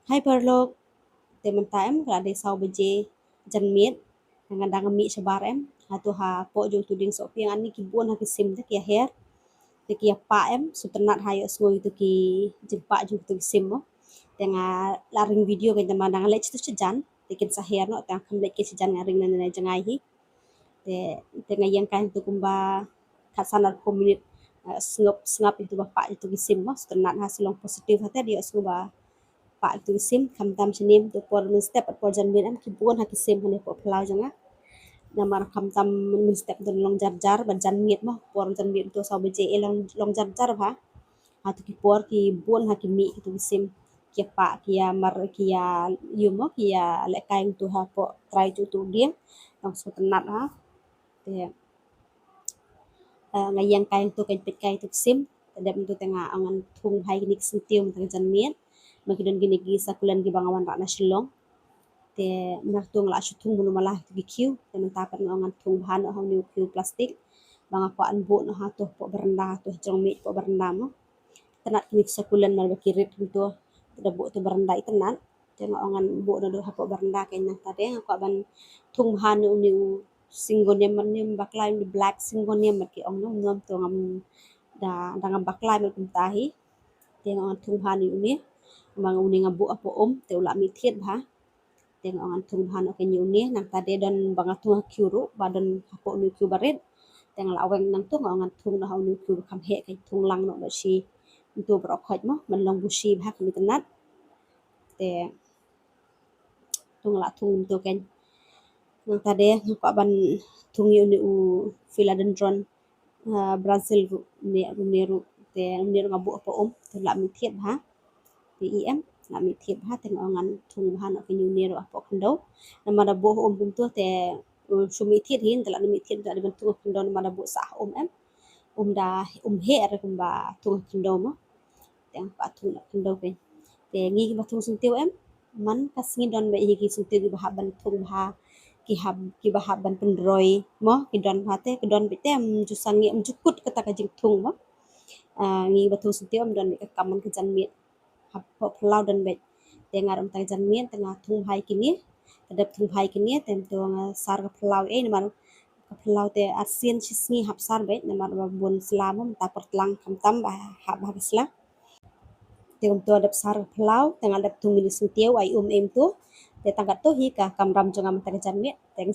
Hai Barlog, teman em là để sau bây giờ dân miết dengan đang mi sebar em atau ha po jung tu ding so piang ani ki buon ha ki sim ta kia her te kia pa em suternat hayo sngoi tu ki jempa jung tu sim mo tengah laring video kan teman đang lech tu sejan te kin sa her no tang kam lech ki sejan ngaring na jangai hi te tengah yang kan tu kumba kasanar komunit ngop ngap itu bapak itu ki sim mo suternat ha silong positif ha dia suba pak tu sim kam tam chinim tu por min step at por jan min am ki buon ha ki sim hane po plau janga namar kam tam min step don long jar jar ban jan miet mo por jan miet tu sau beje long long jar jar ha ha tu ki por ki buon ha ki mi ki tu sim kia pak kia mar kia yumo kia le kain tu ha po try tu dia long so tenat ha te ngayang kain tu kan pet kai tu sim tadap tu tengah angan thung hai nik sintium tang jan miet magidon gini gi sakulan gi bangawan ra na shillong te nartung la shutung bunu malah gi kiu te mentapan ngongan tung bahan ho ni kiu plastik banga ko an bo no ha to po berenda to jong mi po berenda mo tenat kini sakulan mal bakirit to te bo to berenda itenat te ngongan bo no do ha po berenda kain nang tade ko ban tung bahan no ni singonium man ni baklai ni black singonium ki ong no ngom to ngam da dangam baklai mal kumtahi te ngongan tung bahan ni mang uni ngabu apo te ula mi thiet ha teng angan tung han oke nyuni nang tade don banga tung kyuru badon hapo nu kyu barit teng laweng nang tung angan tung na nu kyu kam he kai tung lang no ba shi tu bro khoj mo man long bu shi bha mi tanat te tung la tung tu ken nang tade ko ban tung yu ni u philodendron brazil ne ru te ne ngabu apo te la mi thiet ha PEM na mi thiep ha teng angan thung ha na kinyu nero apo khando na mada bo bum tu te sumi thiet hin tala mi thiet da ban tu khando na mada bo sa em da he ar kumba tu khando mo teng pa tu na khando pe te ngi ki ba tu sung tiu em man kas ngi don be ki sung tiu ki ba ban thung ha ki ba ban pendroi mo ki don ha te ki don be tem ju sangi jukut kata ka jing thung mo ngi ba tu sung tiu em don ka kaman ka jan mi hapo pulau dan bet dengar tang jan mien tengah tung hai kini tadap tung hai kini tem tu sar ke pulau namar ke pulau te ASEAN sisngi hap sar bet namar bon selamum ta pertlang kam tam ba hap hap sla te tu adap sar ke pulau tengah adap tung ini sentiau ai em tu te tangkat tu hi ka kam ram jonga mata jan mien